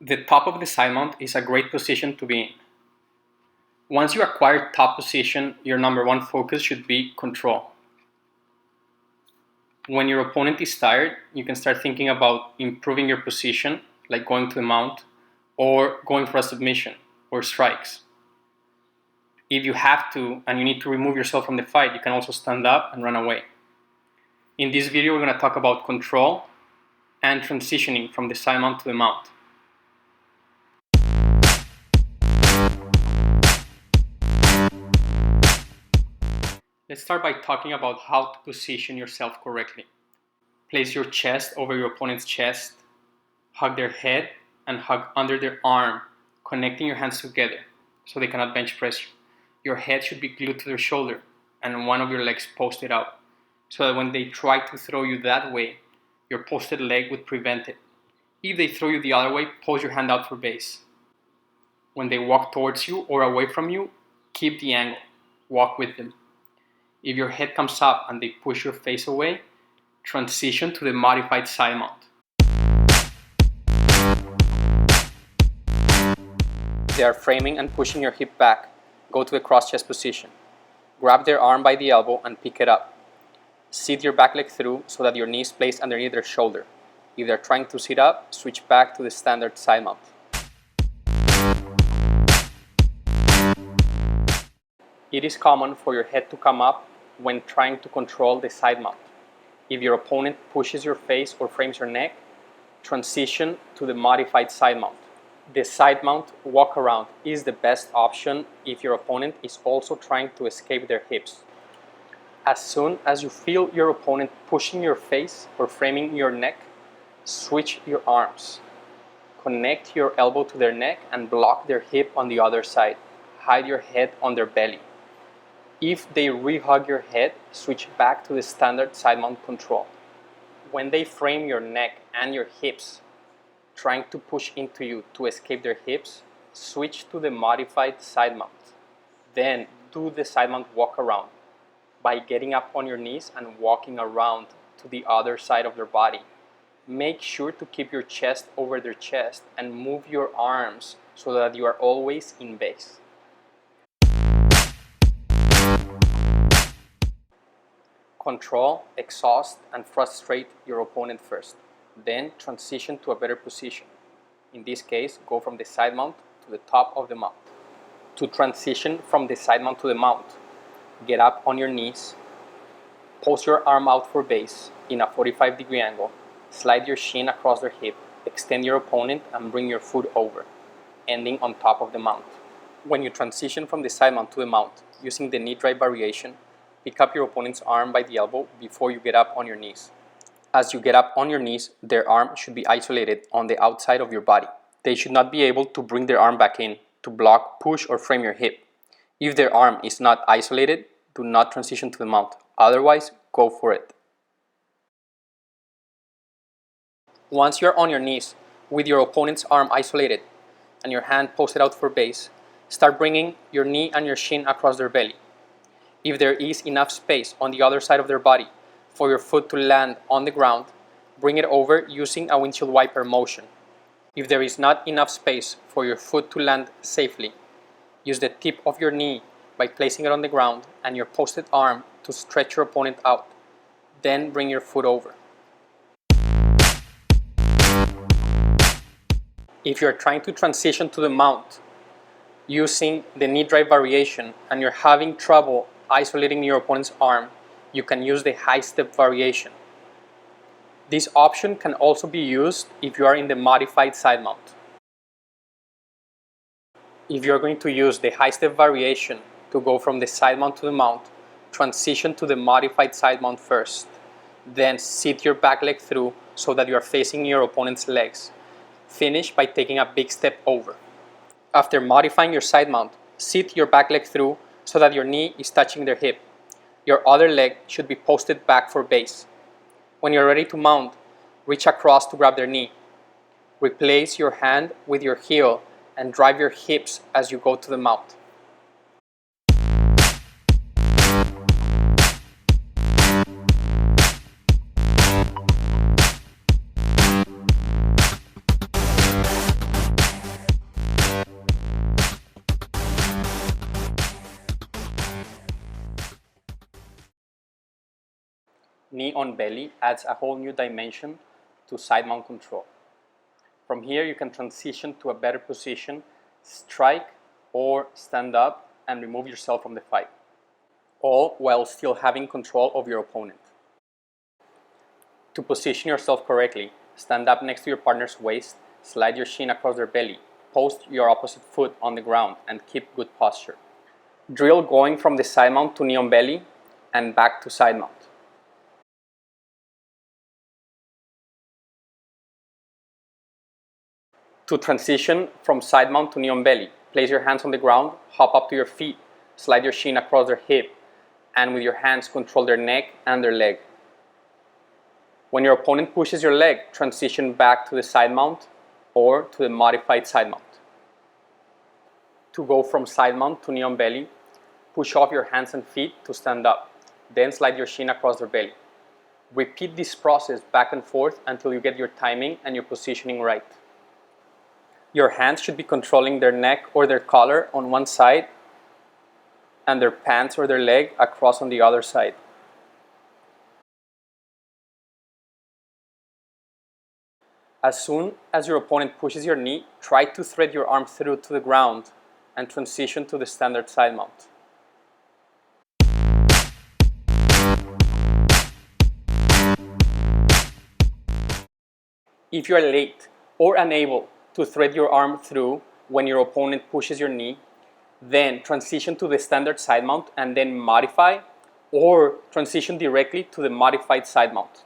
The top of the side mount is a great position to be in. Once you acquire top position, your number one focus should be control. When your opponent is tired, you can start thinking about improving your position, like going to the mount, or going for a submission, or strikes. If you have to, and you need to remove yourself from the fight, you can also stand up and run away. In this video, we're going to talk about control and transitioning from the side mount to the mount. Let's start by talking about how to position yourself correctly. Place your chest over your opponent's chest, hug their head, and hug under their arm, connecting your hands together so they cannot bench press you. Your head should be glued to their shoulder and one of your legs posted out, so that when they try to throw you that way, your posted leg would prevent it. If they throw you the other way, pose your hand out for base. When they walk towards you or away from you, keep the angle, walk with them. If your head comes up and they push your face away, transition to the modified side mount. They are framing and pushing your hip back. Go to the cross chest position. Grab their arm by the elbow and pick it up. Sit your back leg through so that your knee is placed underneath their shoulder. If they're trying to sit up, switch back to the standard side mount. It is common for your head to come up when trying to control the side mount. If your opponent pushes your face or frames your neck, transition to the modified side mount. The side mount walk around is the best option if your opponent is also trying to escape their hips. As soon as you feel your opponent pushing your face or framing your neck, switch your arms. Connect your elbow to their neck and block their hip on the other side. Hide your head on their belly. If they re-hug your head, switch back to the standard side mount control. When they frame your neck and your hips, trying to push into you to escape their hips, switch to the modified side mount. Then do the side mount walk around by getting up on your knees and walking around to the other side of their body. Make sure to keep your chest over their chest and move your arms so that you are always in base. Control, exhaust, and frustrate your opponent first. Then transition to a better position. In this case, go from the side mount to the top of the mount. To transition from the side mount to the mount, get up on your knees, pose your arm out for base in a 45-degree angle, slide your shin across their hip, extend your opponent and bring your foot over, ending on top of the mount. When you transition from the side mount to the mount using the knee drive variation, pick up your opponent's arm by the elbow before you get up on your knees. As you get up on your knees, their arm should be isolated on the outside of your body. They should not be able to bring their arm back in to block, push, or frame your hip. If their arm is not isolated, do not transition to the mount. Otherwise, go for it. Once you're on your knees with your opponent's arm isolated and your hand posted out for base, start bringing your knee and your shin across their belly. If there is enough space on the other side of their body for your foot to land on the ground, bring it over using a windshield wiper motion. If there is not enough space for your foot to land safely, use the tip of your knee by placing it on the ground and your posted arm to stretch your opponent out. Then bring your foot over. If you're trying to transition to the mount using the knee drive variation and you're having trouble isolating your opponent's arm, you can use the high step variation. This option can also be used if you are in the modified side mount. If you are going to use the high step variation to go from the side mount to the mount, transition to the modified side mount first. Then sit your back leg through so that you are facing your opponent's legs. Finish by taking a big step over. After modifying your side mount, sit your back leg through so that your knee is touching their hip. Your other leg should be posted back for base. When you're ready to mount, reach across to grab their knee. Replace your hand with your heel and drive your hips as you go to the mount. Knee on belly adds a whole new dimension to side mount control. From here, you can transition to a better position, strike or stand up and remove yourself from the fight, all while still having control of your opponent. To position yourself correctly, stand up next to your partner's waist, slide your shin across their belly, post your opposite foot on the ground, and keep good posture. Drill going from the side mount to knee on belly and back to side mount. To transition from side mount to knee on belly, place your hands on the ground, hop up to your feet, slide your shin across their hip, and with your hands control their neck and their leg. When your opponent pushes your leg, transition back to the side mount or to the modified side mount. To go from side mount to knee on belly, push off your hands and feet to stand up, then slide your shin across their belly. Repeat this process back and forth until you get your timing and your positioning right. Your hands should be controlling their neck or their collar on one side and their pants or their leg across on the other side. As soon as your opponent pushes your knee, try to thread your arm through to the ground and transition to the standard side mount. If you are late or unable to thread your arm through when your opponent pushes your knee, then transition to the standard side mount and then modify, or transition directly to the modified side mount.